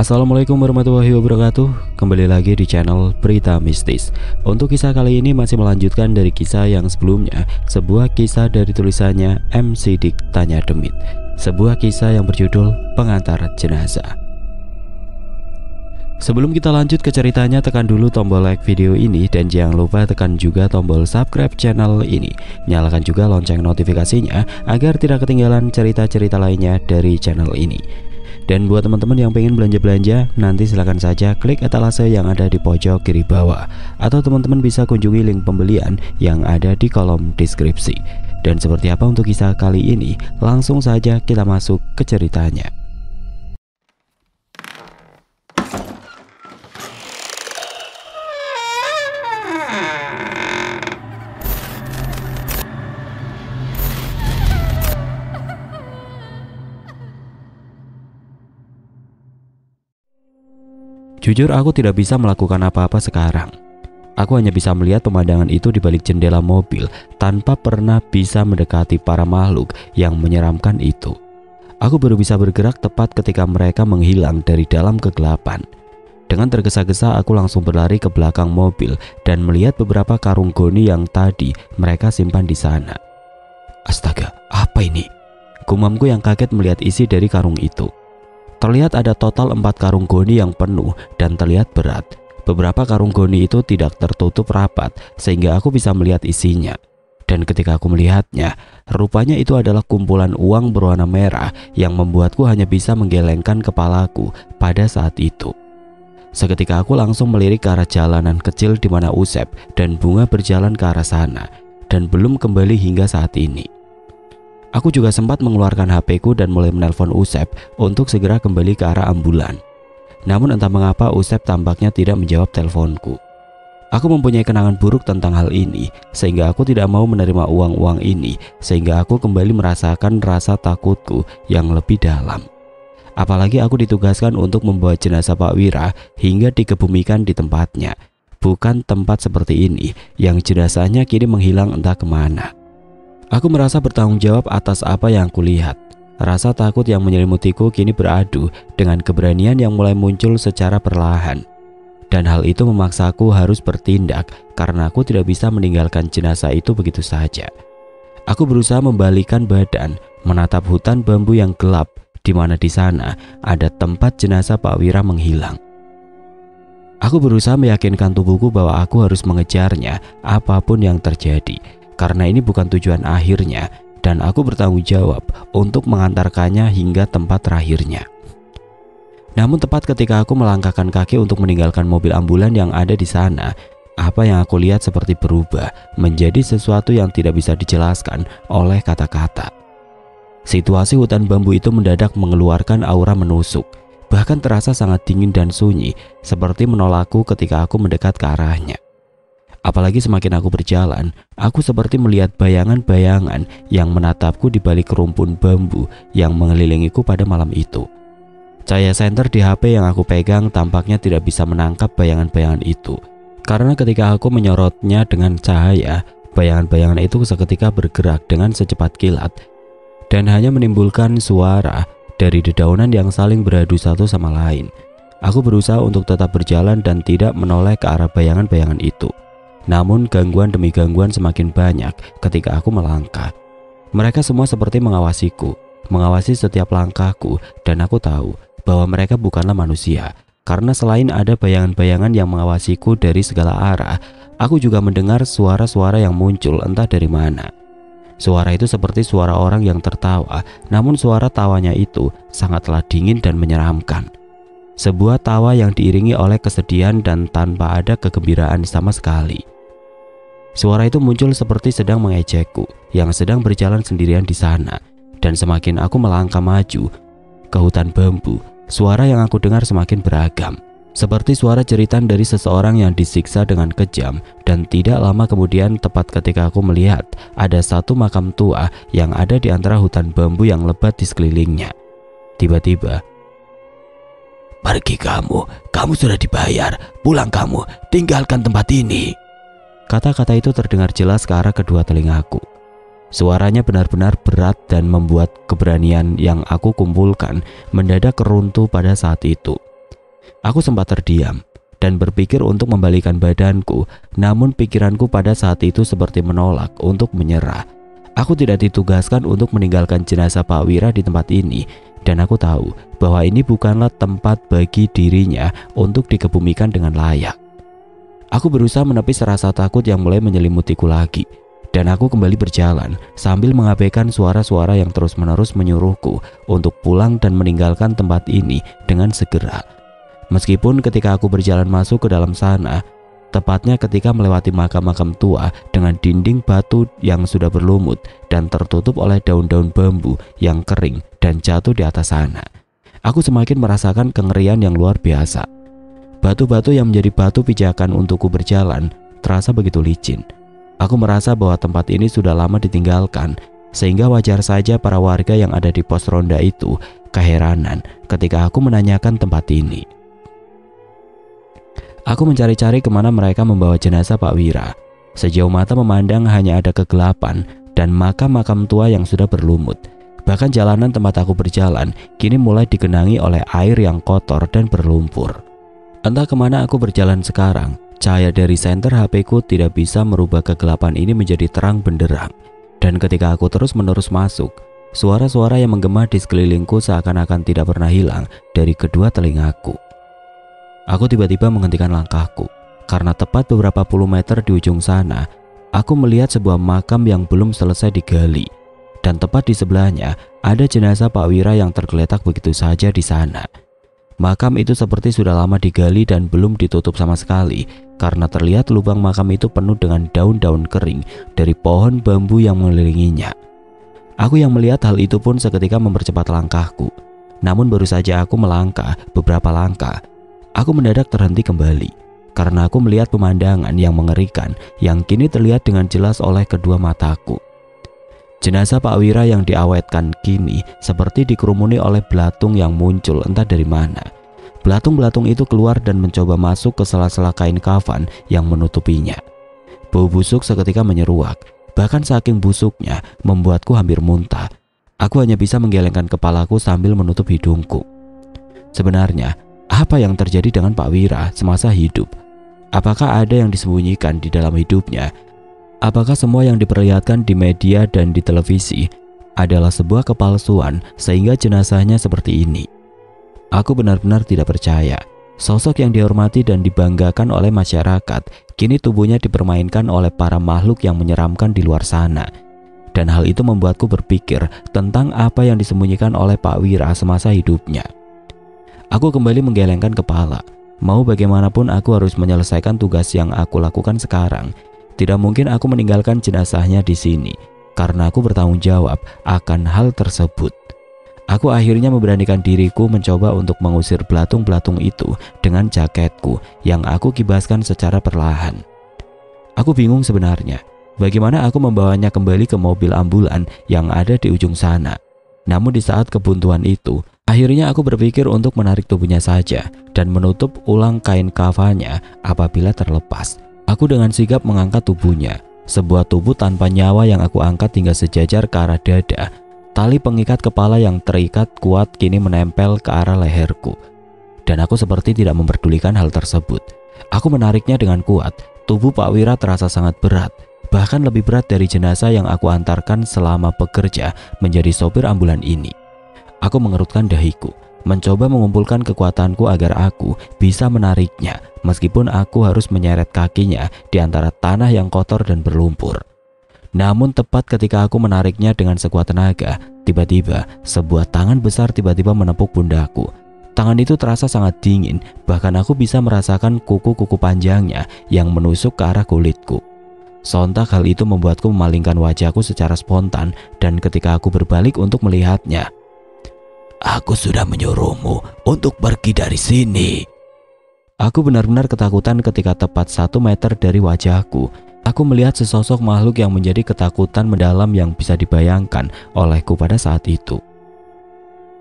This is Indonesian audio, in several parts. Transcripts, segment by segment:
Assalamualaikum warahmatullahi wabarakatuh. Kembali lagi di channel Berita Mistis. Untuk kisah kali ini masih melanjutkan dari kisah yang sebelumnya, sebuah kisah dari tulisannya M. Sidik Tanya Demit. Sebuah kisah yang berjudul Pengantar Jenazah. Sebelum kita lanjut ke ceritanya, tekan dulu tombol like video ini dan jangan lupa tekan juga tombol subscribe channel ini. Nyalakan juga lonceng notifikasinya agar tidak ketinggalan cerita-cerita lainnya dari channel ini. Dan buat teman-teman yang pengen belanja-belanja, nanti silahkan saja klik etalase yang ada di pojok kiri bawah, atau teman-teman bisa kunjungi link pembelian yang ada di kolom deskripsi. Dan seperti apa untuk kisah kali ini, langsung saja kita masuk ke ceritanya. Jujur aku tidak bisa melakukan apa-apa sekarang. Aku hanya bisa melihat pemandangan itu di balik jendela mobil tanpa pernah bisa mendekati para makhluk yang menyeramkan itu. Aku baru bisa bergerak tepat ketika mereka menghilang dari dalam kegelapan. Dengan tergesa-gesa aku langsung berlari ke belakang mobil dan melihat beberapa karung goni yang tadi mereka simpan di sana. Astaga, apa ini? Gumamku yang kaget melihat isi dari karung itu. Terlihat ada total 4 karung goni yang penuh dan terlihat berat. Beberapa karung goni itu tidak tertutup rapat sehingga aku bisa melihat isinya. Dan ketika aku melihatnya, rupanya itu adalah kumpulan uang berwarna merah yang membuatku hanya bisa menggelengkan kepalaku pada saat itu. Seketika aku langsung melirik ke arah jalanan kecil di mana Usep dan Bunga berjalan ke arah sana dan belum kembali hingga saat ini. Aku juga sempat mengeluarkan HP-ku dan mulai menelpon Usep untuk segera kembali ke arah ambulan. Namun entah mengapa Usep tampaknya tidak menjawab teleponku. Aku mempunyai kenangan buruk tentang hal ini, sehingga aku tidak mau menerima uang-uang ini, sehingga aku kembali merasakan rasa takutku yang lebih dalam. Apalagi aku ditugaskan untuk membawa jenazah Pak Wira hingga dikebumikan di tempatnya, bukan tempat seperti ini yang jenazahnya kini menghilang entah kemana. Aku merasa bertanggung jawab atas apa yang kulihat. Rasa takut yang menyelimutiku kini beradu dengan keberanian yang mulai muncul secara perlahan. Dan hal itu memaksaku harus bertindak karena aku tidak bisa meninggalkan jenazah itu begitu saja. Aku berusaha membalikkan badan, menatap hutan bambu yang gelap di mana di sana ada tempat jenazah Pak Wira menghilang. Aku berusaha meyakinkan tubuhku bahwa aku harus mengejarnya apapun yang terjadi. Karena ini bukan tujuan akhirnya dan aku bertanggung jawab untuk mengantarkannya hingga tempat terakhirnya. Namun tepat ketika aku melangkahkan kaki untuk meninggalkan mobil ambulan yang ada di sana, apa yang aku lihat seperti berubah menjadi sesuatu yang tidak bisa dijelaskan oleh kata-kata. Situasi hutan bambu itu mendadak mengeluarkan aura menusuk, bahkan terasa sangat dingin dan sunyi, seperti menolakku ketika aku mendekat ke arahnya. Apalagi semakin aku berjalan, aku seperti melihat bayangan-bayangan yang menatapku di balik rumpun bambu yang mengelilingiku pada malam itu. Cahaya senter di HP yang aku pegang tampaknya tidak bisa menangkap bayangan-bayangan itu. Karena ketika aku menyorotnya dengan cahaya, bayangan-bayangan itu seketika bergerak dengan secepat kilat dan hanya menimbulkan suara dari dedaunan yang saling beradu satu sama lain. Aku berusaha untuk tetap berjalan dan tidak menoleh ke arah bayangan-bayangan itu. Namun gangguan demi gangguan semakin banyak ketika aku melangkah. Mereka semua seperti mengawasiku, mengawasi setiap langkahku, dan aku tahu bahwa mereka bukanlah manusia. Karena selain ada bayangan-bayangan yang mengawasiku dari segala arah, aku juga mendengar suara-suara yang muncul entah dari mana. Suara itu seperti suara orang yang tertawa, namun suara tawanya itu sangatlah dingin dan menyeramkan. Sebuah tawa yang diiringi oleh kesedihan dan tanpa ada kegembiraan sama sekali. Suara itu muncul seperti sedang mengejekku yang sedang berjalan sendirian di sana. Dan semakin aku melangkah maju ke hutan bambu, suara yang aku dengar semakin beragam. Seperti suara jeritan dari seseorang yang disiksa dengan kejam. Dan tidak lama kemudian, tepat ketika aku melihat ada satu makam tua yang ada di antara hutan bambu yang lebat di sekelilingnya. Tiba-tiba, "Pergi kamu sudah dibayar, pulang kamu, tinggalkan tempat ini." Kata-kata itu terdengar jelas ke arah kedua telingaku. Suaranya benar-benar berat dan membuat keberanian yang aku kumpulkan mendadak runtuh pada saat itu. Aku sempat terdiam dan berpikir untuk membalikan badanku, namun pikiranku pada saat itu seperti menolak untuk menyerah. Aku tidak ditugaskan untuk meninggalkan jenazah Pak Wira di tempat ini, dan aku tahu bahwa ini bukanlah tempat bagi dirinya untuk dikebumikan dengan layak. Aku berusaha menepis rasa takut yang mulai menyelimutiku lagi, dan aku kembali berjalan sambil mengabaikan suara-suara yang terus-menerus menyuruhku untuk pulang dan meninggalkan tempat ini dengan segera. Meskipun ketika aku berjalan masuk ke dalam sana, tepatnya ketika melewati makam-makam tua dengan dinding batu yang sudah berlumut dan tertutup oleh daun-daun bambu yang kering dan jatuh di atas sana, aku semakin merasakan kengerian yang luar biasa. Batu-batu yang menjadi batu pijakan untukku berjalan terasa begitu licin. Aku merasa bahwa tempat ini sudah lama ditinggalkan, sehingga wajar saja para warga yang ada di pos ronda itu keheranan ketika aku menanyakan tempat ini. Aku mencari-cari kemana mereka membawa jenazah Pak Wira. Sejauh mata memandang hanya ada kegelapan dan makam-makam tua yang sudah berlumut. Bahkan jalanan tempat aku berjalan kini mulai digenangi oleh air yang kotor dan berlumpur. Entah kemana aku berjalan sekarang, cahaya dari senter HP-ku tidak bisa merubah kegelapan ini menjadi terang benderang. Dan ketika aku terus-menerus masuk, suara-suara yang menggema di sekelilingku seakan-akan tidak pernah hilang dari kedua telingaku. Aku tiba-tiba menghentikan langkahku, karena tepat beberapa puluh meter di ujung sana, aku melihat sebuah makam yang belum selesai digali. Dan tepat di sebelahnya, ada jenazah Pak Wira yang tergeletak begitu saja di sana. Makam itu seperti sudah lama digali dan belum ditutup sama sekali, karena terlihat lubang makam itu penuh dengan daun-daun kering dari pohon bambu yang mengelilinginya. Aku yang melihat hal itu pun seketika mempercepat langkahku. Namun baru saja aku melangkah beberapa langkah, aku mendadak terhenti kembali, karena aku melihat pemandangan yang mengerikan yang kini terlihat dengan jelas oleh kedua mataku. Jenazah Pak Wira yang diawetkan kini seperti dikerumuni oleh belatung yang muncul entah dari mana. Belatung-belatung itu keluar dan mencoba masuk ke sela-sela kain kafan yang menutupinya. Bau busuk seketika menyeruak, bahkan saking busuknya membuatku hampir muntah. Aku hanya bisa menggelengkan kepalaku sambil menutup hidungku. Sebenarnya, apa yang terjadi dengan Pak Wira semasa hidup? Apakah ada yang disembunyikan di dalam hidupnya? Apakah semua yang diperlihatkan di media dan di televisi adalah sebuah kepalsuan sehingga jenazahnya seperti ini? Aku benar-benar tidak percaya. Sosok yang dihormati dan dibanggakan oleh masyarakat, kini tubuhnya dipermainkan oleh para makhluk yang menyeramkan di luar sana. Dan hal itu membuatku berpikir tentang apa yang disembunyikan oleh Pak Wira semasa hidupnya. Aku kembali menggelengkan kepala. Mau bagaimanapun aku harus menyelesaikan tugas yang aku lakukan sekarang. Tidak mungkin aku meninggalkan jenazahnya di sini, karena aku bertanggung jawab akan hal tersebut. Aku akhirnya memberanikan diriku mencoba untuk mengusir belatung-belatung itu dengan jaketku yang aku kibaskan secara perlahan. Aku bingung sebenarnya, bagaimana aku membawanya kembali ke mobil ambulan yang ada di ujung sana. Namun di saat kebuntuan itu, akhirnya aku berpikir untuk menarik tubuhnya saja dan menutup ulang kain kafannya apabila terlepas. Aku dengan sigap mengangkat tubuhnya, sebuah tubuh tanpa nyawa yang aku angkat hingga sejajar ke arah dada. Tali pengikat kepala yang terikat kuat kini menempel ke arah leherku. Dan aku seperti tidak memperdulikan hal tersebut. Aku menariknya dengan kuat. Tubuh Pak Wira terasa sangat berat, bahkan lebih berat dari jenazah yang aku antarkan selama bekerja menjadi sopir ambulan ini. Aku mengerutkan dahiku, mencoba mengumpulkan kekuatanku agar aku bisa menariknya, meskipun aku harus menyeret kakinya di antara tanah yang kotor dan berlumpur. Namun tepat ketika aku menariknya dengan sekuat tenaga, tiba-tiba sebuah tangan besar tiba-tiba menepuk pundakku. Tangan itu terasa sangat dingin, bahkan aku bisa merasakan kuku-kuku panjangnya yang menusuk ke arah kulitku. Sontak hal itu membuatku memalingkan wajahku secara spontan, dan ketika aku berbalik untuk melihatnya, "Aku sudah menyuruhmu untuk pergi dari sini." Aku benar-benar ketakutan ketika tepat 1 meter dari wajahku, aku melihat sesosok makhluk yang menjadi ketakutan mendalam yang bisa dibayangkan olehku pada saat itu.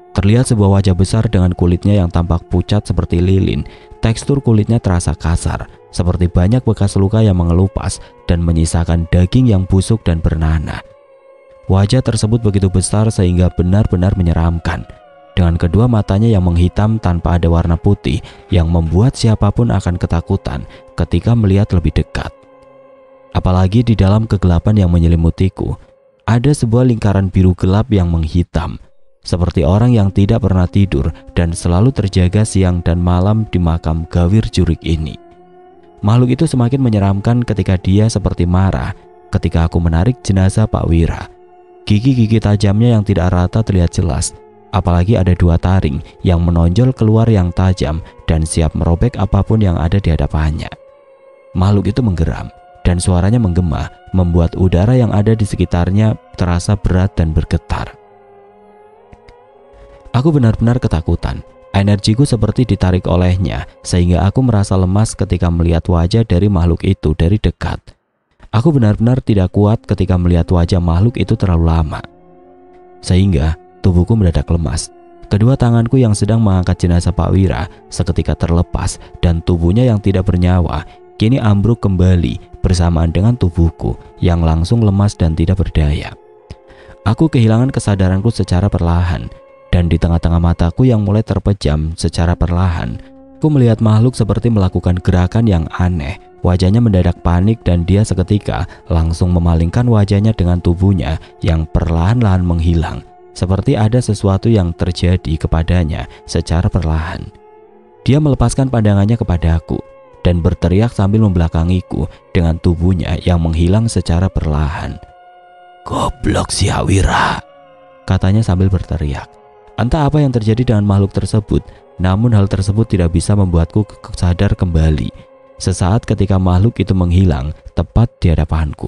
Terlihat sebuah wajah besar dengan kulitnya yang tampak pucat seperti lilin. Tekstur kulitnya terasa kasar, seperti banyak bekas luka yang mengelupas dan menyisakan daging yang busuk dan bernanah. Wajah tersebut begitu besar sehingga benar-benar menyeramkan. dengan kedua matanya yang menghitam tanpa ada warna putih yang membuat siapapun akan ketakutan ketika melihat lebih dekat. Apalagi di dalam kegelapan yang menyelimutiku, ada sebuah lingkaran biru gelap yang menghitam, seperti orang yang tidak pernah tidur dan selalu terjaga siang dan malam di makam gawir jurik ini. Makhluk itu semakin menyeramkan ketika dia seperti marah ketika aku menarik jenazah Pak Wira. Gigi-gigi tajamnya yang tidak rata terlihat jelas, apalagi ada 2 taring yang menonjol keluar yang tajam dan siap merobek apapun yang ada di hadapannya. Makhluk itu menggeram dan suaranya menggema, membuat udara yang ada di sekitarnya terasa berat dan bergetar. Aku benar-benar ketakutan. Energiku seperti ditarik olehnya, sehingga aku merasa lemas ketika melihat wajah dari makhluk itu dari dekat. Aku benar-benar tidak kuat ketika melihat wajah makhluk itu terlalu lama, sehingga tubuhku mendadak lemas. Kedua tanganku yang sedang mengangkat jenazah Pak Wira seketika terlepas dan tubuhnya yang tidak bernyawa kini ambruk kembali bersamaan dengan tubuhku yang langsung lemas dan tidak berdaya. Aku kehilangan kesadaranku secara perlahan dan di tengah-tengah mataku yang mulai terpejam secara perlahan, aku melihat makhluk seperti melakukan gerakan yang aneh. Wajahnya mendadak panik dan dia seketika langsung memalingkan wajahnya dengan tubuhnya yang perlahan-lahan menghilang. Seperti ada sesuatu yang terjadi kepadanya secara perlahan. Dia melepaskan pandangannya kepadaku dan berteriak sambil membelakangiku dengan tubuhnya yang menghilang secara perlahan. "Goblok si Wira," katanya sambil berteriak. Entah apa yang terjadi dengan makhluk tersebut, namun hal tersebut tidak bisa membuatku sadar kembali. Sesaat ketika makhluk itu menghilang tepat di hadapanku.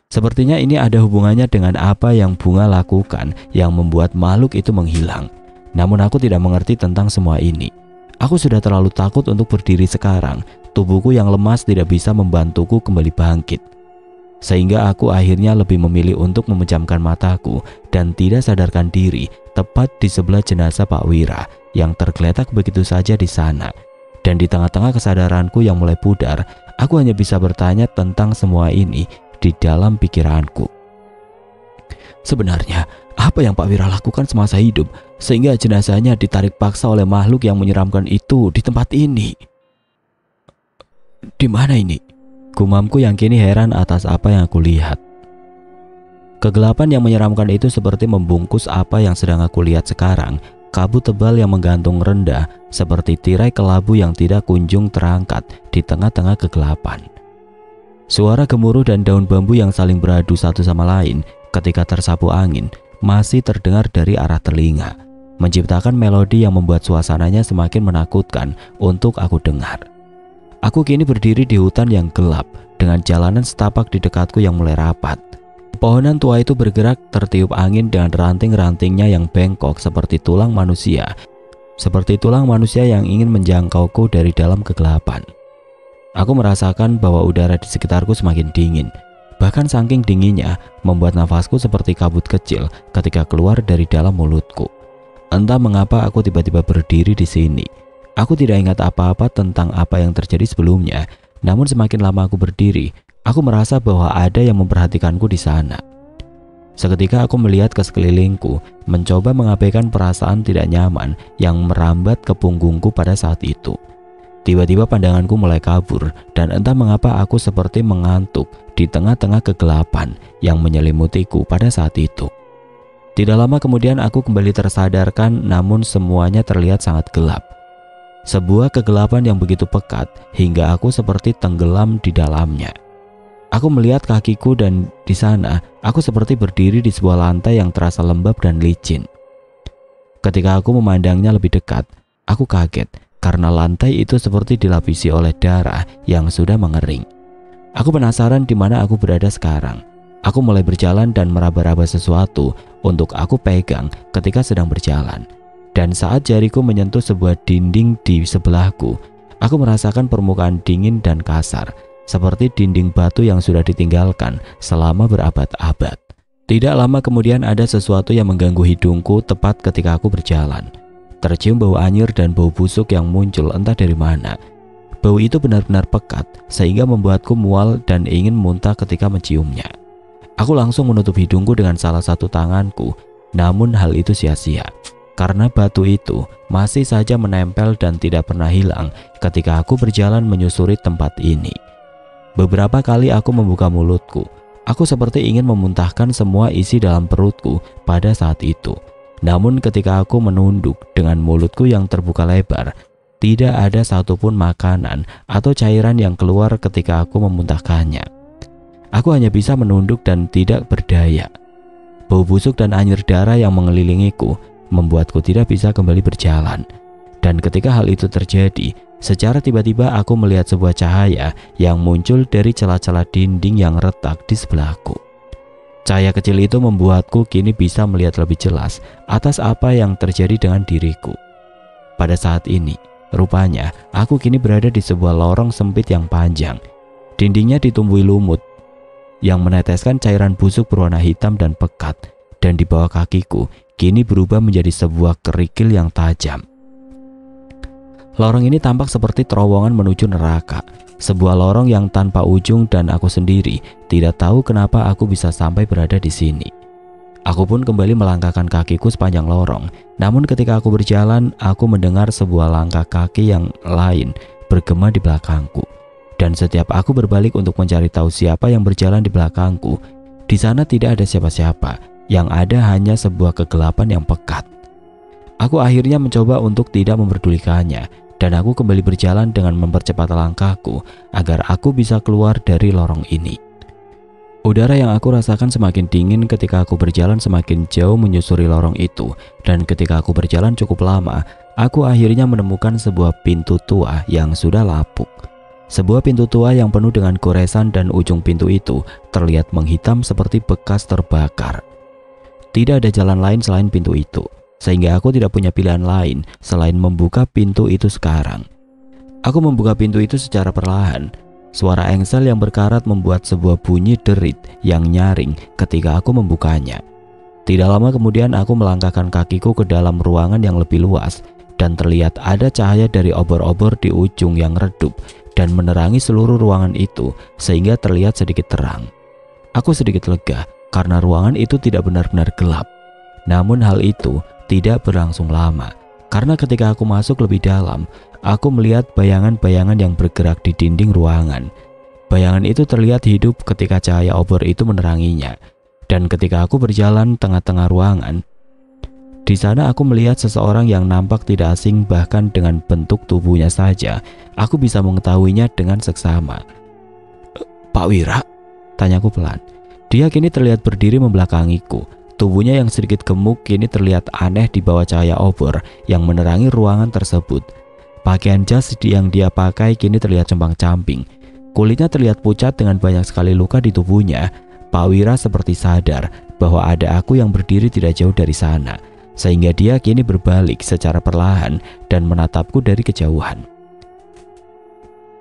Sepertinya ini ada hubungannya dengan apa yang Bunga lakukan yang membuat makhluk itu menghilang. Namun aku tidak mengerti tentang semua ini. Aku sudah terlalu takut untuk berdiri sekarang. Tubuhku yang lemas tidak bisa membantuku kembali bangkit. Sehingga aku akhirnya lebih memilih untuk memejamkan mataku dan tidak sadarkan diri tepat di sebelah jenazah Pak Wira yang tergeletak begitu saja di sana. Dan di tengah-tengah kesadaranku yang mulai pudar, aku hanya bisa bertanya tentang semua ini di dalam pikiranku. Sebenarnya, apa yang Pak Wira lakukan semasa hidup sehingga jenazahnya ditarik paksa oleh makhluk yang menyeramkan itu di tempat ini? Di mana ini? Gumamku yang kini heran atas apa yang aku lihat. Kegelapan yang menyeramkan itu seperti membungkus apa yang sedang aku lihat sekarang. Kabut tebal yang menggantung rendah seperti tirai kelabu yang tidak kunjung terangkat di tengah-tengah kegelapan. Suara gemuruh dan daun bambu yang saling beradu satu sama lain ketika tersapu angin masih terdengar dari arah telinga, menciptakan melodi yang membuat suasananya semakin menakutkan untuk aku dengar. Aku kini berdiri di hutan yang gelap dengan jalanan setapak di dekatku yang mulai rapat. Pohonan tua itu bergerak tertiup angin dengan ranting-rantingnya yang bengkok seperti tulang manusia yang ingin menjangkauku dari dalam kegelapan. Aku merasakan bahwa udara di sekitarku semakin dingin. Bahkan saking dinginnya membuat nafasku seperti kabut kecil ketika keluar dari dalam mulutku. Entah mengapa aku tiba-tiba berdiri di sini. Aku tidak ingat apa-apa tentang apa yang terjadi sebelumnya. Namun semakin lama aku berdiri, aku merasa bahwa ada yang memperhatikanku di sana. Seketika aku melihat ke sekelilingku, mencoba mengabaikan perasaan tidak nyaman yang merambat ke punggungku pada saat itu. Tiba-tiba pandanganku mulai kabur dan entah mengapa aku seperti mengantuk di tengah-tengah kegelapan yang menyelimutiku pada saat itu. Tidak lama kemudian aku kembali tersadarkan, namun semuanya terlihat sangat gelap. Sebuah kegelapan yang begitu pekat hingga aku seperti tenggelam di dalamnya. Aku melihat kakiku dan di sana aku seperti berdiri di sebuah lantai yang terasa lembab dan licin. Ketika aku memandangnya lebih dekat, aku kaget karena lantai itu seperti dilapisi oleh darah yang sudah mengering. Aku penasaran di mana aku berada sekarang. Aku mulai berjalan dan meraba-raba sesuatu untuk aku pegang ketika sedang berjalan. Dan saat jariku menyentuh sebuah dinding di sebelahku, aku merasakan permukaan dingin dan kasar, seperti dinding batu yang sudah ditinggalkan selama berabad-abad. Tidak lama kemudian ada sesuatu yang mengganggu hidungku tepat ketika aku berjalan. Tercium bau anyir dan bau busuk yang muncul entah dari mana. Bau itu benar-benar pekat sehingga membuatku mual dan ingin muntah ketika menciumnya. Aku langsung menutup hidungku dengan salah satu tanganku, namun hal itu sia-sia. karena batu itu masih saja menempel dan tidak pernah hilang ketika aku berjalan menyusuri tempat ini. Beberapa kali aku membuka mulutku. Aku seperti ingin memuntahkan semua isi dalam perutku pada saat itu. Namun ketika aku menunduk dengan mulutku yang terbuka lebar, tidak ada satupun makanan atau cairan yang keluar ketika aku memuntahkannya. Aku hanya bisa menunduk dan tidak berdaya. Bau busuk dan anyir darah yang mengelilingiku membuatku tidak bisa kembali berjalan. Dan ketika hal itu terjadi, secara tiba-tiba aku melihat sebuah cahaya yang muncul dari celah-celah dinding yang retak di sebelahku. Cahaya kecil itu membuatku kini bisa melihat lebih jelas atas apa yang terjadi dengan diriku. Pada saat ini, rupanya aku kini berada di sebuah lorong sempit yang panjang. Dindingnya ditumbuhi lumut yang meneteskan cairan busuk berwarna hitam dan pekat, dan di bawah kakiku kini berubah menjadi sebuah kerikil yang tajam. Lorong ini tampak seperti terowongan menuju neraka. Sebuah lorong yang tanpa ujung dan aku sendiri tidak tahu kenapa aku bisa sampai berada di sini. Aku pun kembali melangkahkan kakiku sepanjang lorong. Namun ketika aku berjalan, aku mendengar sebuah langkah kaki yang lain bergema di belakangku. Dan setiap aku berbalik untuk mencari tahu siapa yang berjalan di belakangku, di sana tidak ada siapa-siapa. Yang ada hanya sebuah kegelapan yang pekat. Aku akhirnya mencoba untuk tidak memperdulikannya, dan aku kembali berjalan dengan mempercepat langkahku agar aku bisa keluar dari lorong ini. Udara yang aku rasakan semakin dingin ketika aku berjalan semakin jauh menyusuri lorong itu, dan ketika aku berjalan cukup lama, aku akhirnya menemukan sebuah pintu tua yang sudah lapuk. Sebuah pintu tua yang penuh dengan goresan dan ujung pintu itu terlihat menghitam seperti bekas terbakar. Tidak ada jalan lain selain pintu itu, sehingga aku tidak punya pilihan lain selain membuka pintu itu sekarang. Aku membuka pintu itu secara perlahan. Suara engsel yang berkarat membuat sebuah bunyi derit yang nyaring ketika aku membukanya. Tidak lama kemudian aku melangkahkan kakiku ke dalam ruangan yang lebih luas, dan terlihat ada cahaya dari obor-obor di ujung yang redup dan menerangi seluruh ruangan itu sehingga terlihat sedikit terang. Aku sedikit lega karena ruangan itu tidak benar-benar gelap. Namun hal itu tidak berlangsung lama, karena ketika aku masuk lebih dalam, aku melihat bayangan-bayangan yang bergerak di dinding ruangan. Bayangan itu terlihat hidup ketika cahaya obor itu meneranginya. Dan ketika aku berjalan tengah-tengah ruangan, di sana aku melihat seseorang yang nampak tidak asing, bahkan dengan bentuk tubuhnya saja aku bisa mengetahuinya dengan seksama. "Pak Wira?" tanyaku pelan. Dia kini terlihat berdiri membelakangiku. Tubuhnya yang sedikit gemuk kini terlihat aneh di bawah cahaya obor yang menerangi ruangan tersebut. Pakaian jas yang dia pakai kini terlihat compang-camping. Kulitnya terlihat pucat dengan banyak sekali luka di tubuhnya. Pak Wira seperti sadar bahwa ada aku yang berdiri tidak jauh dari sana, sehingga dia kini berbalik secara perlahan dan menatapku dari kejauhan.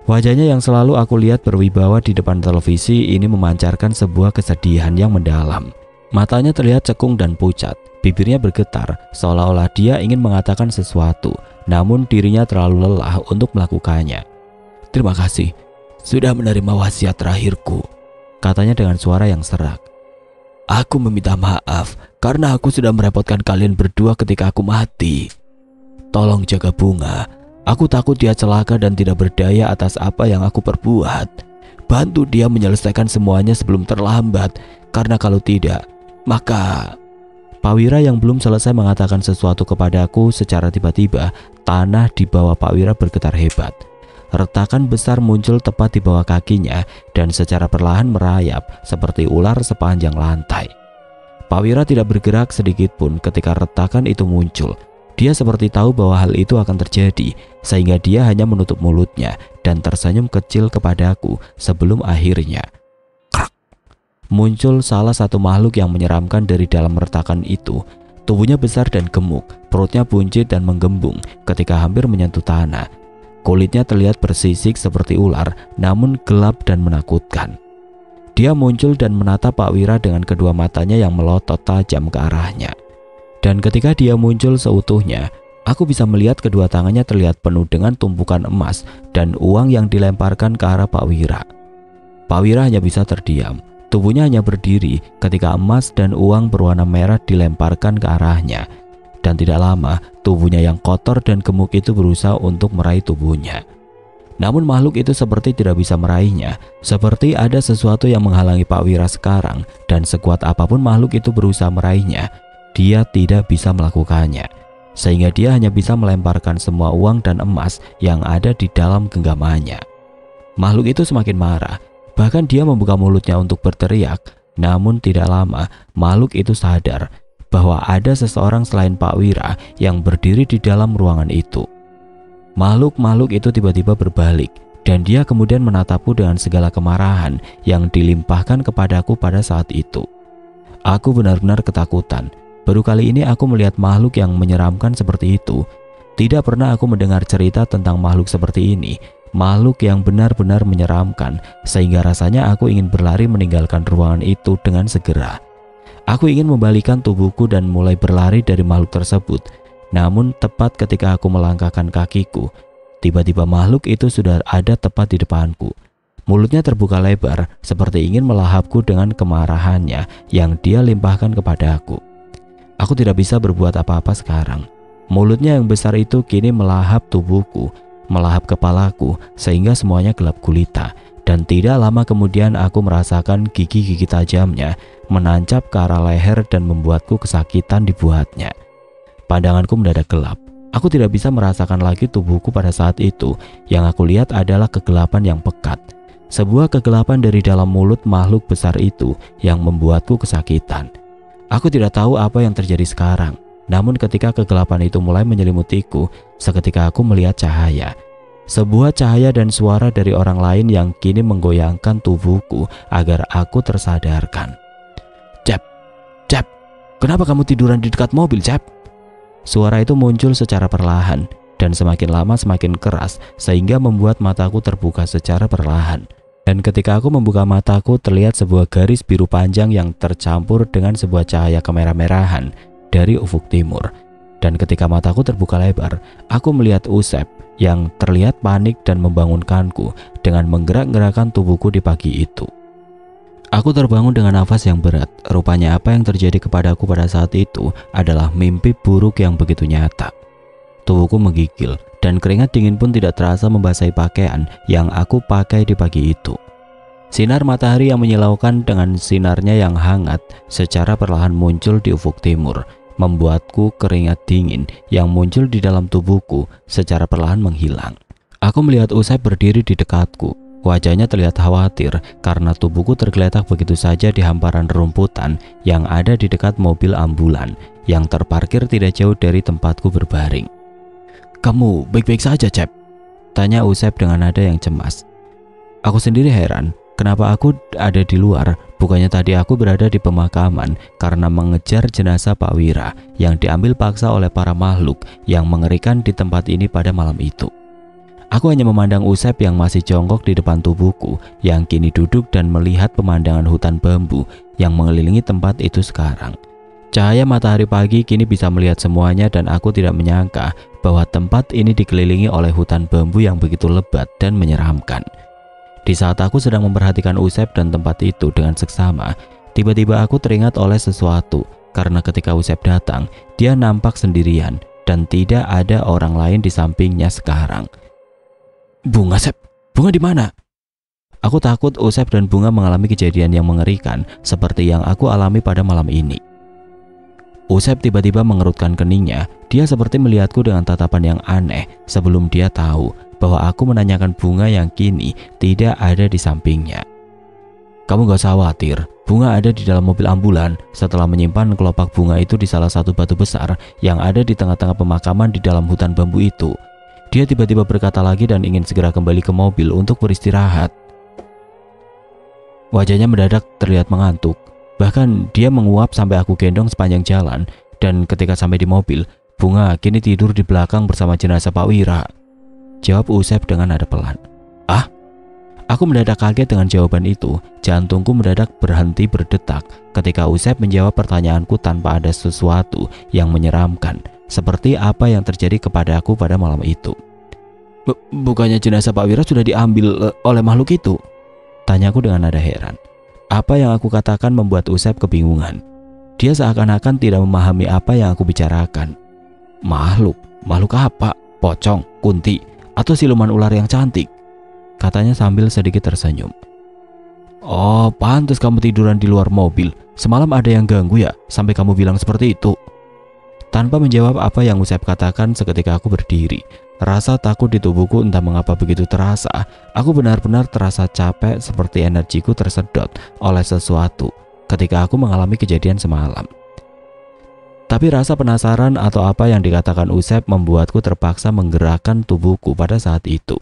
Wajahnya yang selalu aku lihat berwibawa di depan televisi ini memancarkan sebuah kesedihan yang mendalam. Matanya terlihat cekung dan pucat, bibirnya bergetar seolah-olah dia ingin mengatakan sesuatu, namun dirinya terlalu lelah untuk melakukannya. "Terima kasih sudah menerima wasiat terakhirku," katanya dengan suara yang serak. "Aku meminta maaf karena aku sudah merepotkan kalian berdua ketika aku mati. Tolong jaga Bunga. Aku takut dia celaka dan tidak berdaya atas apa yang aku perbuat. Bantu dia menyelesaikan semuanya sebelum terlambat, karena kalau tidak, maka..." Pak Wira yang belum selesai mengatakan sesuatu kepadaku, secara tiba-tiba tanah di bawah Pak Wira bergetar hebat. Retakan besar muncul tepat di bawah kakinya dan secara perlahan merayap seperti ular sepanjang lantai. Pak Wira tidak bergerak sedikit pun ketika retakan itu muncul. Dia seperti tahu bahwa hal itu akan terjadi, sehingga dia hanya menutup mulutnya dan tersenyum kecil kepadaku sebelum akhirnya krak, muncul salah satu makhluk yang menyeramkan dari dalam retakan itu. Tubuhnya besar dan gemuk, perutnya buncit dan menggembung ketika hampir menyentuh tanah. Kulitnya terlihat bersisik seperti ular, namun gelap dan menakutkan. Dia muncul dan menatap Pak Wira dengan kedua matanya yang melotot tajam ke arahnya. Dan ketika dia muncul seutuhnya, aku bisa melihat kedua tangannya terlihat penuh dengan tumpukan emas dan uang yang dilemparkan ke arah Pak Wira. Pak Wira hanya bisa terdiam. Tubuhnya hanya berdiri ketika emas dan uang berwarna merah dilemparkan ke arahnya. dan tidak lama tubuhnya yang kotor dan gemuk itu berusaha untuk meraih tubuhnya. Namun makhluk itu seperti tidak bisa meraihnya, seperti ada sesuatu yang menghalangi Pak Wira sekarang, dan sekuat apapun makhluk itu berusaha meraihnya, dia tidak bisa melakukannya. Sehingga dia hanya bisa melemparkan semua uang dan emas yang ada di dalam genggamannya. Makhluk itu semakin marah, bahkan dia membuka mulutnya untuk berteriak. Namun tidak lama makhluk itu sadar bahwa ada seseorang selain Pak Wira yang berdiri di dalam ruangan itu. Makhluk-makhluk itu tiba-tiba berbalik dan dia kemudian menatapku dengan segala kemarahan yang dilimpahkan kepadaku pada saat itu. Aku benar-benar ketakutan. Baru kali ini aku melihat makhluk yang menyeramkan seperti itu. Tidak pernah aku mendengar cerita tentang makhluk seperti ini. Makhluk yang benar-benar menyeramkan, sehingga rasanya aku ingin berlari meninggalkan ruangan itu dengan segera. Aku ingin membalikan tubuhku dan mulai berlari dari makhluk tersebut. Namun tepat ketika aku melangkahkan kakiku, tiba-tiba makhluk itu sudah ada tepat di depanku. Mulutnya terbuka lebar seperti ingin melahapku dengan kemarahannya yang dia limpahkan kepadaku. Aku tidak bisa berbuat apa-apa sekarang. Mulutnya yang besar itu kini melahap tubuhku, melahap kepalaku sehingga semuanya gelap gulita. Dan tidak lama kemudian aku merasakan gigi-gigi tajamnya menancap ke arah leher dan membuatku kesakitan dibuatnya. Pandanganku mendadak gelap. Aku tidak bisa merasakan lagi tubuhku pada saat itu. Yang aku lihat adalah kegelapan yang pekat. Sebuah kegelapan dari dalam mulut makhluk besar itu yang membuatku kesakitan. Aku tidak tahu apa yang terjadi sekarang. Namun ketika kegelapan itu mulai menyelimutiku, seketika aku melihat cahaya. Sebuah cahaya dan suara dari orang lain yang kini menggoyangkan tubuhku agar aku tersadarkan. Cep, Cep, kenapa kamu tiduran di dekat mobil, Cep? Suara itu muncul secara perlahan dan semakin lama semakin keras sehingga membuat mataku terbuka secara perlahan. Dan ketika aku membuka mataku terlihat sebuah garis biru panjang yang tercampur dengan sebuah cahaya kemerah-merahan dari ufuk timur. Dan ketika mataku terbuka lebar, aku melihat Usep yang terlihat panik dan membangunkanku dengan menggerak-gerakkan tubuhku di pagi itu. Aku terbangun dengan nafas yang berat. Rupanya apa yang terjadi kepadaku pada saat itu adalah mimpi buruk yang begitu nyata. Tubuhku menggigil dan keringat dingin pun tidak terasa membasahi pakaian yang aku pakai di pagi itu. Sinar matahari yang menyilaukan dengan sinarnya yang hangat secara perlahan muncul di ufuk timur, membuatku keringat dingin yang muncul di dalam tubuhku secara perlahan menghilang. Aku melihat Usep berdiri di dekatku. Wajahnya terlihat khawatir karena tubuhku tergeletak begitu saja di hamparan rumputan yang ada di dekat mobil ambulan yang terparkir tidak jauh dari tempatku berbaring. "Kamu baik-baik saja, Cep?" tanya Usep dengan nada yang cemas. Aku sendiri heran, kenapa aku ada di luar, bukannya tadi aku berada di pemakaman karena mengejar jenazah Pak Wira yang diambil paksa oleh para makhluk yang mengerikan di tempat ini pada malam itu. Aku hanya memandang Usep yang masih jongkok di depan tubuhku yang kini duduk dan melihat pemandangan hutan bambu yang mengelilingi tempat itu sekarang. Cahaya matahari pagi kini bisa melihat semuanya dan aku tidak menyangka bahwa tempat ini dikelilingi oleh hutan bambu yang begitu lebat dan menyeramkan. Di saat aku sedang memperhatikan Usep dan tempat itu dengan seksama, tiba-tiba aku teringat oleh sesuatu karena ketika Usep datang, dia nampak sendirian dan tidak ada orang lain di sampingnya sekarang. "Bunga, Sep, Bunga di mana?" Aku takut Usep dan Bunga mengalami kejadian yang mengerikan seperti yang aku alami pada malam ini. Usep tiba-tiba mengerutkan keningnya. Dia seperti melihatku dengan tatapan yang aneh sebelum dia tahu bahwa aku menanyakan Bunga yang kini tidak ada di sampingnya. "Kamu gak usah khawatir, Bunga ada di dalam mobil ambulan setelah menyimpan kelopak bunga itu di salah satu batu besar yang ada di tengah-tengah pemakaman di dalam hutan bambu itu." Dia tiba-tiba berkata lagi dan ingin segera kembali ke mobil untuk beristirahat. Wajahnya mendadak terlihat mengantuk. Bahkan dia menguap sampai aku gendong sepanjang jalan. Dan ketika sampai di mobil, Bunga kini tidur di belakang bersama jenazah Pak Wira, jawab Usep dengan nada pelan. "Ah?" Aku mendadak kaget dengan jawaban itu. Jantungku mendadak berhenti berdetak ketika Usep menjawab pertanyaanku tanpa ada sesuatu yang menyeramkan, seperti apa yang terjadi kepadaku pada malam itu. Bukannya jenazah Pak Wira sudah diambil oleh makhluk itu?" tanyaku dengan nada heran. Apa yang aku katakan membuat Usep kebingungan. Dia seakan-akan tidak memahami apa yang aku bicarakan. Makhluk? Makhluk apa? Pocong, kunti, atau siluman ular yang cantik? Katanya sambil sedikit tersenyum. Oh, pantas kamu tiduran di luar mobil. Semalam ada yang ganggu ya, sampai kamu bilang seperti itu. Tanpa menjawab apa yang Usep katakan, seketika aku berdiri. Rasa takut di tubuhku entah mengapa begitu terasa. Aku benar-benar terasa capek, seperti energiku tersedot oleh sesuatu ketika aku mengalami kejadian semalam. Tapi rasa penasaran atau apa yang dikatakan Usep membuatku terpaksa menggerakkan tubuhku pada saat itu.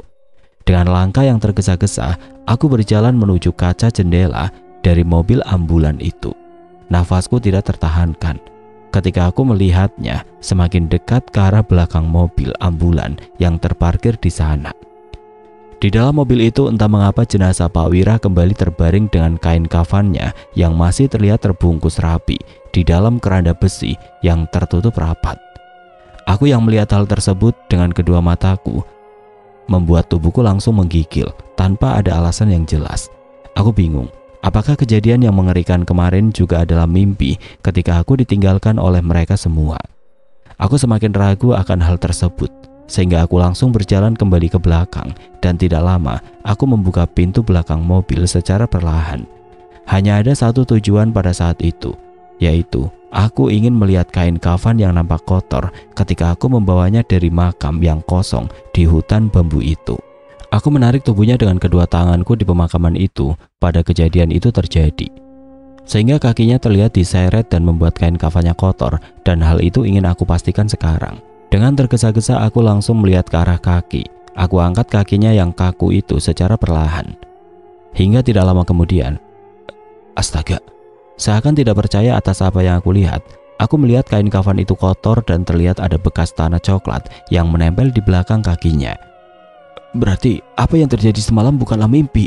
Dengan langkah yang tergesa-gesa, aku berjalan menuju kaca jendela dari mobil ambulan itu. Nafasku tidak tertahankan ketika aku melihatnya semakin dekat ke arah belakang mobil ambulan yang terparkir di sana. Di dalam mobil itu entah mengapa jenazah Pak Wira kembali terbaring dengan kain kafannya yang masih terlihat terbungkus rapi di dalam keranda besi yang tertutup rapat. Aku yang melihat hal tersebut dengan kedua mataku membuat tubuhku langsung menggigil tanpa ada alasan yang jelas. Aku bingung, apakah kejadian yang mengerikan kemarin juga adalah mimpi ketika aku ditinggalkan oleh mereka semua. Aku semakin ragu akan hal tersebut, sehingga aku langsung berjalan kembali ke belakang dan tidak lama aku membuka pintu belakang mobil secara perlahan. Hanya ada satu tujuan pada saat itu, yaitu aku ingin melihat kain kafan yang nampak kotor ketika aku membawanya dari makam yang kosong di hutan bambu itu. Aku menarik tubuhnya dengan kedua tanganku di pemakaman itu pada kejadian itu terjadi, sehingga kakinya terlihat diseret dan membuat kain kafannya kotor, dan hal itu ingin aku pastikan sekarang. Dengan tergesa-gesa aku langsung melihat ke arah kaki. Aku angkat kakinya yang kaku itu secara perlahan. Hingga tidak lama kemudian, astaga, seakan tidak percaya atas apa yang aku lihat, aku melihat kain kafan itu kotor dan terlihat ada bekas tanah coklat yang menempel di belakang kakinya. Berarti apa yang terjadi semalam bukanlah mimpi.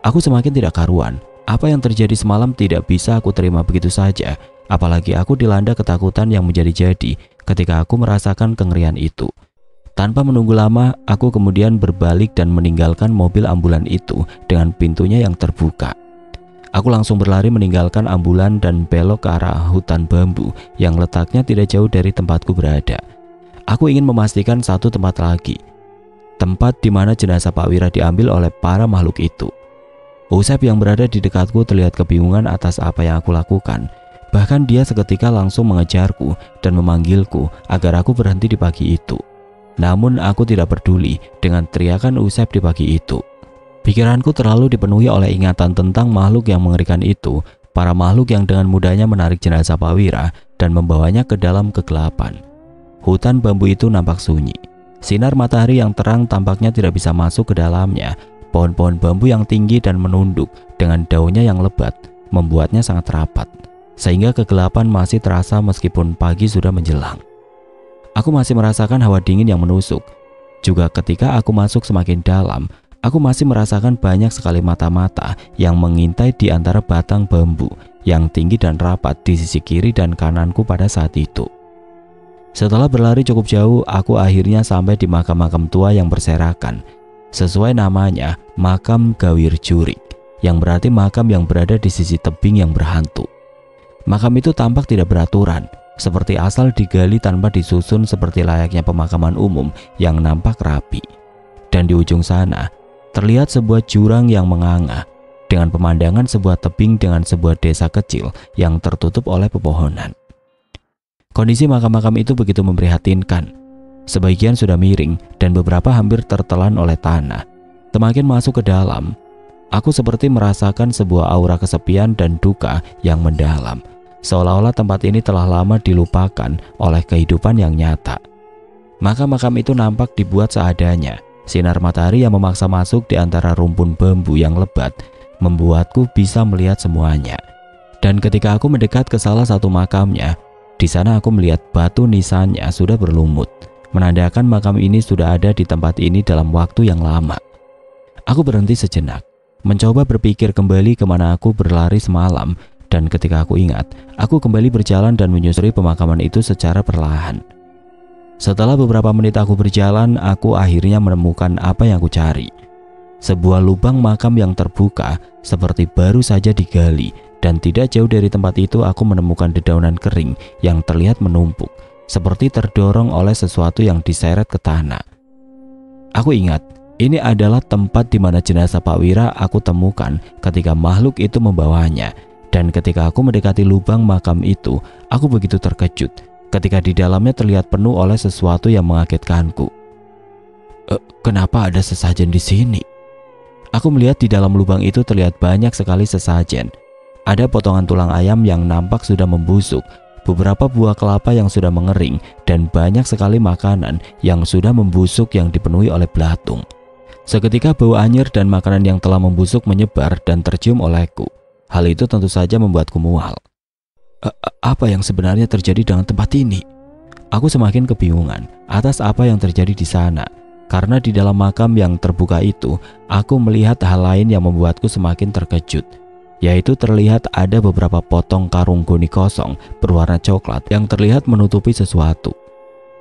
Aku semakin tidak karuan. Apa yang terjadi semalam tidak bisa aku terima begitu saja. Apalagi aku dilanda ketakutan yang menjadi-jadi ketika aku merasakan kengerian itu. Tanpa menunggu lama, aku kemudian berbalik dan meninggalkan mobil ambulan itu dengan pintunya yang terbuka. Aku langsung berlari meninggalkan ambulan dan belok ke arah hutan bambu yang letaknya tidak jauh dari tempatku berada. Aku ingin memastikan satu tempat lagi, tempat di mana jenazah Pak Wira diambil oleh para makhluk itu. Usep yang berada di dekatku terlihat kebingungan atas apa yang aku lakukan. Bahkan dia seketika langsung mengejarku dan memanggilku agar aku berhenti di pagi itu. Namun aku tidak peduli dengan teriakan Usep di pagi itu. Pikiranku terlalu dipenuhi oleh ingatan tentang makhluk yang mengerikan itu, para makhluk yang dengan mudahnya menarik jenazah Pak Wira dan membawanya ke dalam kegelapan. Hutan bambu itu nampak sunyi. Sinar matahari yang terang tampaknya tidak bisa masuk ke dalamnya. Pohon-pohon bambu yang tinggi dan menunduk dengan daunnya yang lebat membuatnya sangat rapat, sehingga kegelapan masih terasa meskipun pagi sudah menjelang. Aku masih merasakan hawa dingin yang menusuk. Juga ketika aku masuk semakin dalam, aku masih merasakan banyak sekali mata-mata yang mengintai di antara batang bambu yang tinggi dan rapat di sisi kiri dan kananku pada saat itu. Setelah berlari cukup jauh, aku akhirnya sampai di makam-makam tua yang berserakan. Sesuai namanya, makam Gawir Jurik, yang berarti makam yang berada di sisi tebing yang berhantu. Makam itu tampak tidak beraturan, seperti asal digali tanpa disusun seperti layaknya pemakaman umum yang nampak rapi. Dan di ujung sana, terlihat sebuah jurang yang menganga, dengan pemandangan sebuah tebing dengan sebuah desa kecil yang tertutup oleh pepohonan. Kondisi makam-makam itu begitu memprihatinkan. Sebagian sudah miring dan beberapa hampir tertelan oleh tanah. Semakin masuk ke dalam, aku seperti merasakan sebuah aura kesepian dan duka yang mendalam, seolah-olah tempat ini telah lama dilupakan oleh kehidupan yang nyata. Makam-makam itu nampak dibuat seadanya. Sinar matahari yang memaksa masuk di antara rumpun bambu yang lebat membuatku bisa melihat semuanya. Dan ketika aku mendekat ke salah satu makamnya, di sana aku melihat batu nisannya sudah berlumut, menandakan makam ini sudah ada di tempat ini dalam waktu yang lama. Aku berhenti sejenak, mencoba berpikir kembali kemana aku berlari semalam, dan ketika aku ingat, aku kembali berjalan dan menyusuri pemakaman itu secara perlahan. Setelah beberapa menit aku berjalan, aku akhirnya menemukan apa yang aku cari. Sebuah lubang makam yang terbuka, seperti baru saja digali, dan tidak jauh dari tempat itu aku menemukan dedaunan kering yang terlihat menumpuk, seperti terdorong oleh sesuatu yang diseret ke tanah. Aku ingat, ini adalah tempat di mana jenazah Pak Wira aku temukan ketika makhluk itu membawanya. Dan ketika aku mendekati lubang makam itu, aku begitu terkejut ketika di dalamnya terlihat penuh oleh sesuatu yang mengagetkanku. Kenapa ada sesajen di sini? Aku melihat di dalam lubang itu terlihat banyak sekali sesajen. Ada potongan tulang ayam yang nampak sudah membusuk, beberapa buah kelapa yang sudah mengering, dan banyak sekali makanan yang sudah membusuk yang dipenuhi oleh belatung. Seketika bau anyir dan makanan yang telah membusuk menyebar dan tercium olehku. Hal itu tentu saja membuatku mual. Apa yang sebenarnya terjadi dengan tempat ini? Aku semakin kebingungan atas apa yang terjadi di sana. Karena di dalam makam yang terbuka itu, aku melihat hal lain yang membuatku semakin terkejut. Yaitu terlihat ada beberapa potong karung goni kosong berwarna coklat yang terlihat menutupi sesuatu.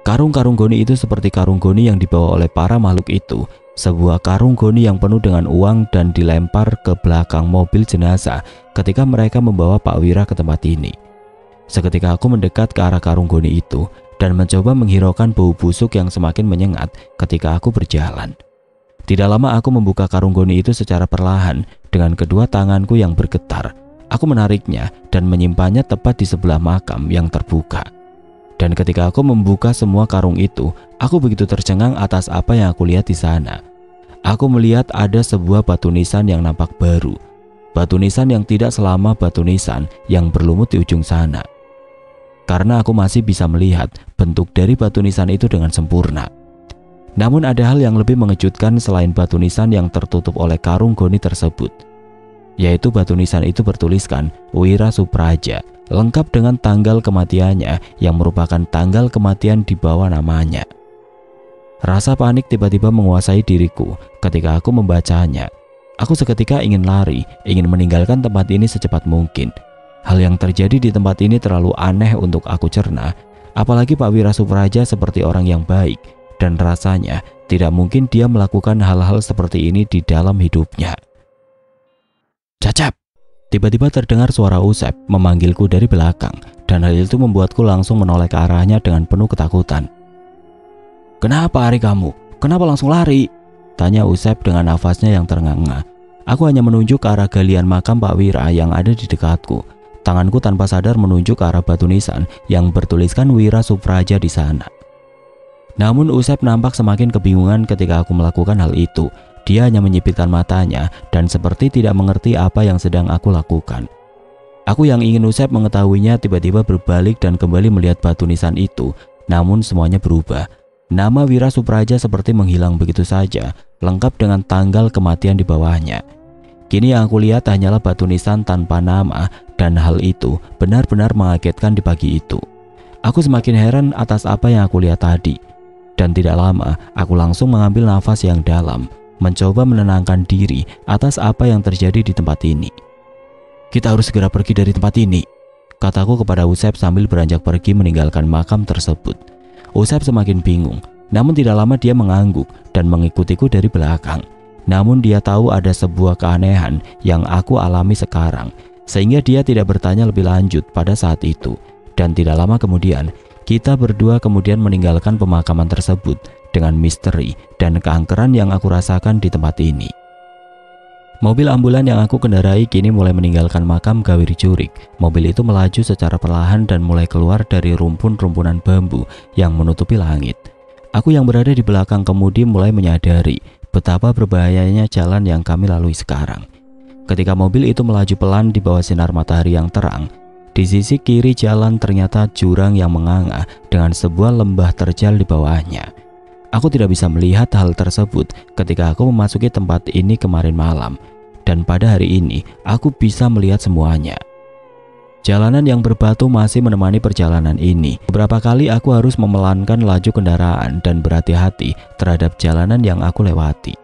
Karung-karung goni itu seperti karung goni yang dibawa oleh para makhluk itu. Sebuah karung goni yang penuh dengan uang dan dilempar ke belakang mobil jenazah ketika mereka membawa Pak Wira ke tempat ini. Seketika aku mendekat ke arah karung goni itu dan mencoba menghiraukan bau busuk yang semakin menyengat ketika aku berjalan. Tidak lama aku membuka karung goni itu secara perlahan dengan kedua tanganku yang bergetar. Aku menariknya dan menyimpannya tepat di sebelah makam yang terbuka. Dan ketika aku membuka semua karung itu, aku begitu tercengang atas apa yang aku lihat di sana. Aku melihat ada sebuah batu nisan yang nampak baru. Batu nisan yang tidak selama batu nisan yang berlumut di ujung sana. Karena aku masih bisa melihat bentuk dari batu nisan itu dengan sempurna. Namun ada hal yang lebih mengejutkan selain batu nisan yang tertutup oleh karung goni tersebut. Yaitu batu nisan itu bertuliskan Wira Supraja, lengkap dengan tanggal kematiannya yang merupakan tanggal kematian di bawah namanya. Rasa panik tiba-tiba menguasai diriku ketika aku membacanya. Aku seketika ingin lari, ingin meninggalkan tempat ini secepat mungkin. Hal yang terjadi di tempat ini terlalu aneh untuk aku cerna, apalagi Pak Wira Supraja seperti orang yang baik, dan rasanya tidak mungkin dia melakukan hal-hal seperti ini di dalam hidupnya. Cacap! Tiba-tiba terdengar suara Usep memanggilku dari belakang, dan hal itu membuatku langsung menoleh ke arahnya dengan penuh ketakutan. "Kenapa hari kamu? Kenapa langsung lari?" tanya Usep dengan nafasnya yang ternganga. Aku hanya menunjuk ke arah galian makam Pak Wira yang ada di dekatku. Tanganku tanpa sadar menunjuk ke arah batu nisan yang bertuliskan Wira Supraja di sana. Namun Usep nampak semakin kebingungan ketika aku melakukan hal itu. Dia hanya menyipitkan matanya dan seperti tidak mengerti apa yang sedang aku lakukan. Aku yang ingin Usep mengetahuinya tiba-tiba berbalik dan kembali melihat batu nisan itu. Namun semuanya berubah. Nama Wira Supraja seperti menghilang begitu saja, lengkap dengan tanggal kematian di bawahnya. Kini yang aku lihat hanyalah batu nisan tanpa nama, dan hal itu benar-benar mengagetkan di pagi itu. Aku semakin heran atas apa yang aku lihat tadi. Dan tidak lama, aku langsung mengambil nafas yang dalam, mencoba menenangkan diri atas apa yang terjadi di tempat ini. "Kita harus segera pergi dari tempat ini," kataku kepada Usep sambil beranjak pergi meninggalkan makam tersebut. Usep semakin bingung, namun tidak lama dia mengangguk dan mengikutiku dari belakang. Namun dia tahu ada sebuah keanehan yang aku alami sekarang, sehingga dia tidak bertanya lebih lanjut pada saat itu. Dan tidak lama kemudian, kita berdua kemudian meninggalkan pemakaman tersebut dengan misteri dan keangkeran yang aku rasakan di tempat ini. Mobil ambulan yang aku kendarai kini mulai meninggalkan makam Gawir Jurik. Mobil itu melaju secara perlahan dan mulai keluar dari rumpun-rumpunan bambu yang menutupi langit. Aku yang berada di belakang kemudi mulai menyadari betapa berbahayanya jalan yang kami lalui sekarang. Ketika mobil itu melaju pelan di bawah sinar matahari yang terang, di sisi kiri jalan ternyata jurang yang menganga dengan sebuah lembah terjal di bawahnya. Aku tidak bisa melihat hal tersebut ketika aku memasuki tempat ini kemarin malam, dan pada hari ini aku bisa melihat semuanya. Jalanan yang berbatu masih menemani perjalanan ini. Beberapa kali aku harus memelankan laju kendaraan dan berhati-hati terhadap jalanan yang aku lewati.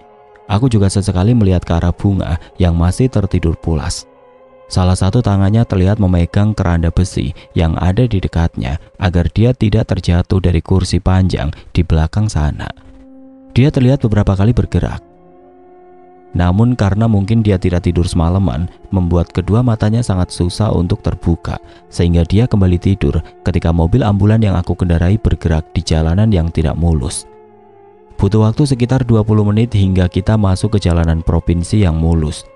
Aku juga sesekali melihat ke arah bunga yang masih tertidur pulas. Salah satu tangannya terlihat memegang keranda besi yang ada di dekatnya agar dia tidak terjatuh dari kursi panjang di belakang sana. Dia terlihat beberapa kali bergerak. Namun karena mungkin dia tidak tidur semalaman, membuat kedua matanya sangat susah untuk terbuka, sehingga dia kembali tidur ketika mobil ambulan yang aku kendarai bergerak di jalanan yang tidak mulus. Butuh waktu sekitar 20 menit hingga kita masuk ke jalanan provinsi yang mulus.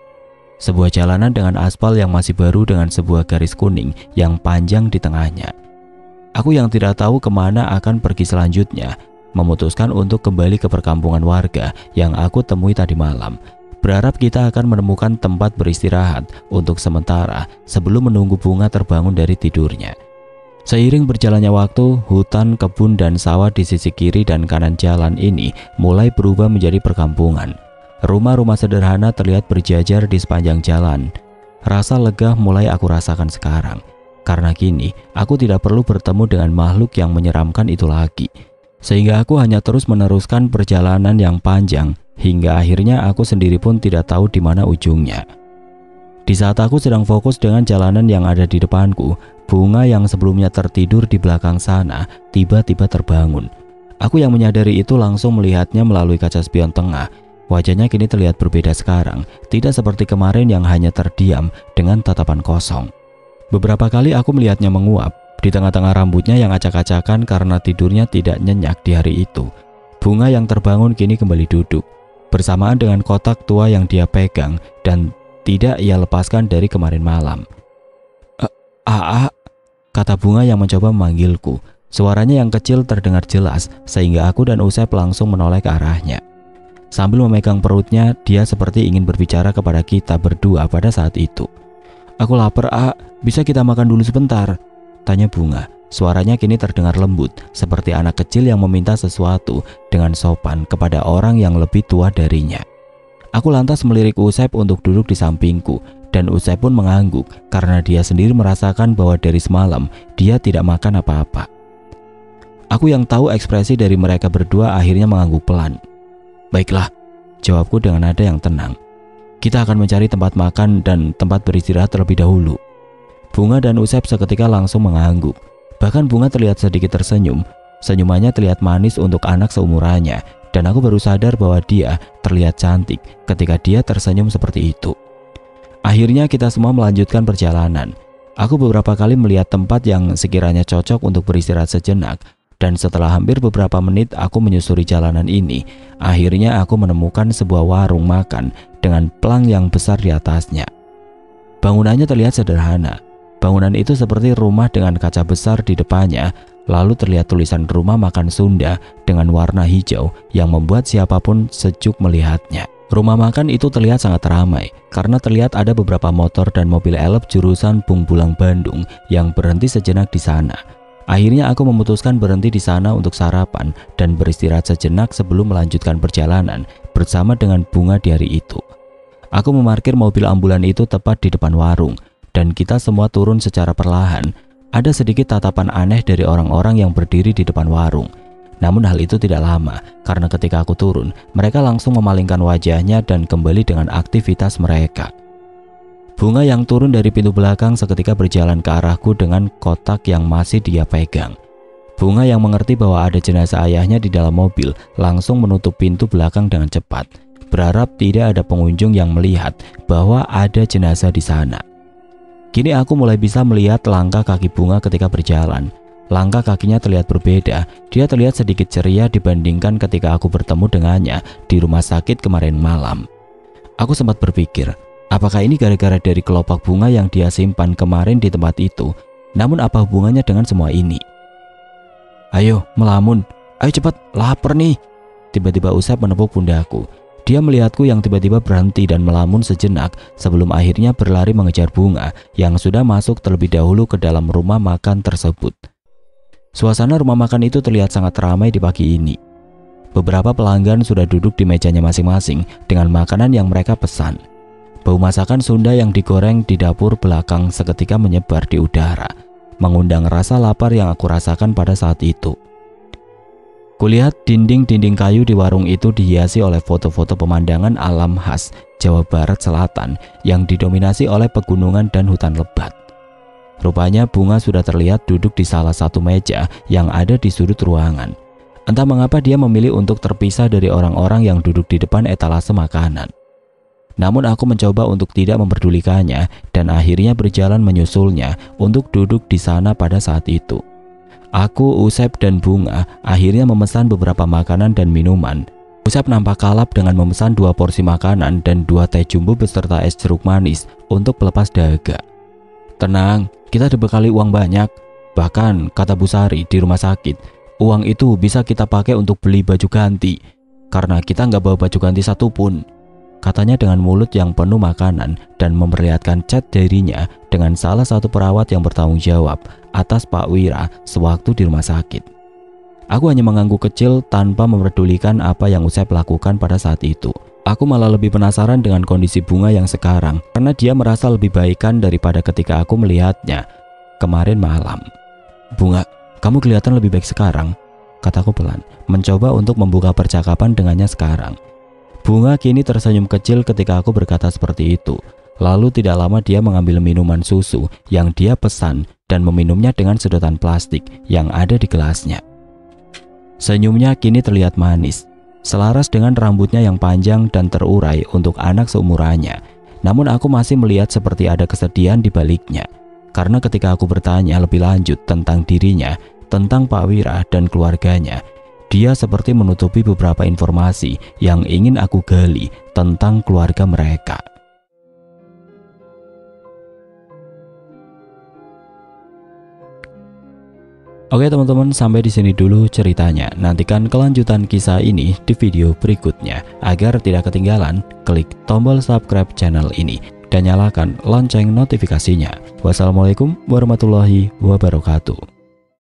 Sebuah jalanan dengan aspal yang masih baru dengan sebuah garis kuning yang panjang di tengahnya. Aku yang tidak tahu kemana akan pergi selanjutnya, memutuskan untuk kembali ke perkampungan warga yang aku temui tadi malam. Berharap kita akan menemukan tempat beristirahat untuk sementara sebelum menunggu Bunga terbangun dari tidurnya. Seiring berjalannya waktu, hutan, kebun, dan sawah di sisi kiri dan kanan jalan ini mulai berubah menjadi perkampungan. Rumah-rumah sederhana terlihat berjajar di sepanjang jalan. Rasa lega mulai aku rasakan sekarang, karena kini aku tidak perlu bertemu dengan makhluk yang menyeramkan itu lagi. Sehingga aku hanya terus meneruskan perjalanan yang panjang, hingga akhirnya aku sendiri pun tidak tahu di mana ujungnya. Di saat aku sedang fokus dengan jalanan yang ada di depanku, Bunga yang sebelumnya tertidur di belakang sana tiba-tiba terbangun. Aku yang menyadari itu langsung melihatnya melalui kaca spion tengah. Wajahnya kini terlihat berbeda sekarang, tidak seperti kemarin yang hanya terdiam dengan tatapan kosong. Beberapa kali aku melihatnya menguap di tengah-tengah rambutnya yang acak-acakan karena tidurnya tidak nyenyak di hari itu. Bunga yang terbangun kini kembali duduk, bersamaan dengan kotak tua yang dia pegang dan tidak ia lepaskan dari kemarin malam. Kata Bunga yang mencoba memanggilku. Suaranya yang kecil terdengar jelas sehingga aku dan Usep langsung menoleh ke arahnya. Sambil memegang perutnya, dia seperti ingin berbicara kepada kita berdua pada saat itu. Aku lapar, bisa kita makan dulu sebentar? Tanya Bunga. Suaranya kini terdengar lembut, seperti anak kecil yang meminta sesuatu dengan sopan kepada orang yang lebih tua darinya. Aku lantas melirik Usep untuk duduk di sampingku, dan Usep pun mengangguk karena dia sendiri merasakan bahwa dari semalam dia tidak makan apa-apa. Aku yang tahu ekspresi dari mereka berdua akhirnya mengangguk pelan. Baiklah, jawabku dengan nada yang tenang. Kita akan mencari tempat makan dan tempat beristirahat terlebih dahulu. Bunga dan Usep seketika langsung mengangguk. Bahkan Bunga terlihat sedikit tersenyum. Senyumannya terlihat manis untuk anak seumurannya, dan aku baru sadar bahwa dia terlihat cantik ketika dia tersenyum seperti itu. Akhirnya kita semua melanjutkan perjalanan. Aku beberapa kali melihat tempat yang sekiranya cocok untuk beristirahat sejenak, dan setelah hampir beberapa menit aku menyusuri jalanan ini, akhirnya aku menemukan sebuah warung makan dengan pelang yang besar di atasnya. Bangunannya terlihat sederhana. Bangunan itu seperti rumah dengan kaca besar di depannya, lalu terlihat tulisan Rumah Makan Sunda dengan warna hijau yang membuat siapapun sejuk melihatnya. Rumah makan itu terlihat sangat ramai karena terlihat ada beberapa motor dan mobil elep jurusan Bungbulang Bandung yang berhenti sejenak di sana. Akhirnya aku memutuskan berhenti di sana untuk sarapan dan beristirahat sejenak sebelum melanjutkan perjalanan bersama dengan Bunga di hari itu. Aku memarkir mobil ambulan itu tepat di depan warung, dan kita semua turun secara perlahan. Ada sedikit tatapan aneh dari orang-orang yang berdiri di depan warung. Namun hal itu tidak lama, karena ketika aku turun, mereka langsung memalingkan wajahnya dan kembali dengan aktivitas mereka. Bunga yang turun dari pintu belakang seketika berjalan ke arahku dengan kotak yang masih dia pegang. Bunga yang mengerti bahwa ada jenazah ayahnya di dalam mobil langsung menutup pintu belakang dengan cepat, berharap tidak ada pengunjung yang melihat bahwa ada jenazah di sana. Kini aku mulai bisa melihat langkah kaki Bunga ketika berjalan. Langkah kakinya terlihat berbeda. Dia terlihat sedikit ceria dibandingkan ketika aku bertemu dengannya di rumah sakit kemarin malam. Aku sempat berpikir, apakah ini gara-gara dari kelopak bunga yang dia simpan kemarin di tempat itu? Namun apa hubungannya dengan semua ini? Ayo, melamun. Ayo cepat, lapar nih. Tiba-tiba Usep menepuk pundakku. Dia melihatku yang tiba-tiba berhenti dan melamun sejenak sebelum akhirnya berlari mengejar Bunga yang sudah masuk terlebih dahulu ke dalam rumah makan tersebut. Suasana rumah makan itu terlihat sangat ramai di pagi ini. Beberapa pelanggan sudah duduk di mejanya masing-masing dengan makanan yang mereka pesan. Bau masakan Sunda yang digoreng di dapur belakang seketika menyebar di udara, mengundang rasa lapar yang aku rasakan pada saat itu. Kulihat dinding-dinding kayu di warung itu dihiasi oleh foto-foto pemandangan alam khas Jawa Barat Selatan yang didominasi oleh pegunungan dan hutan lebat. Rupanya Bunga sudah terlihat duduk di salah satu meja yang ada di sudut ruangan. Entah mengapa dia memilih untuk terpisah dari orang-orang yang duduk di depan etalase makanan. Namun aku mencoba untuk tidak memperdulikannya dan akhirnya berjalan menyusulnya untuk duduk di sana pada saat itu. Aku, Usep, dan Bunga akhirnya memesan beberapa makanan dan minuman. Usep nampak kalap dengan memesan 2 porsi makanan dan 2 teh jumbo beserta es jeruk manis untuk pelepas dahaga. Tenang, kita dibekali uang banyak. Bahkan, kata Bu Sari di rumah sakit, uang itu bisa kita pakai untuk beli baju ganti. Karena kita nggak bawa baju ganti satupun. Katanya dengan mulut yang penuh makanan dan memperlihatkan cat dirinya dengan salah satu perawat yang bertanggung jawab atas Pak Wira sewaktu di rumah sakit. Aku hanya mengangguk kecil tanpa memperdulikan apa yang Usep lakukan pada saat itu. Aku malah lebih penasaran dengan kondisi Bunga yang sekarang karena dia merasa lebih baikan daripada ketika aku melihatnya kemarin malam. Bunga, kamu kelihatan lebih baik sekarang, kataku pelan, mencoba untuk membuka percakapan dengannya sekarang. Bunga kini tersenyum kecil ketika aku berkata seperti itu. Lalu tidak lama dia mengambil minuman susu yang dia pesan dan meminumnya dengan sedotan plastik yang ada di gelasnya. Senyumnya kini terlihat manis, selaras dengan rambutnya yang panjang dan terurai untuk anak seumurannya. Namun aku masih melihat seperti ada kesedihan di baliknya. Karena ketika aku bertanya lebih lanjut tentang dirinya, tentang Pak Wira dan keluarganya, dia seperti menutupi beberapa informasi yang ingin aku gali tentang keluarga mereka. Oke teman-teman, sampai di sini dulu ceritanya. Nantikan kelanjutan kisah ini di video berikutnya. Agar tidak ketinggalan, klik tombol subscribe channel ini dan nyalakan lonceng notifikasinya. Wassalamualaikum warahmatullahi wabarakatuh.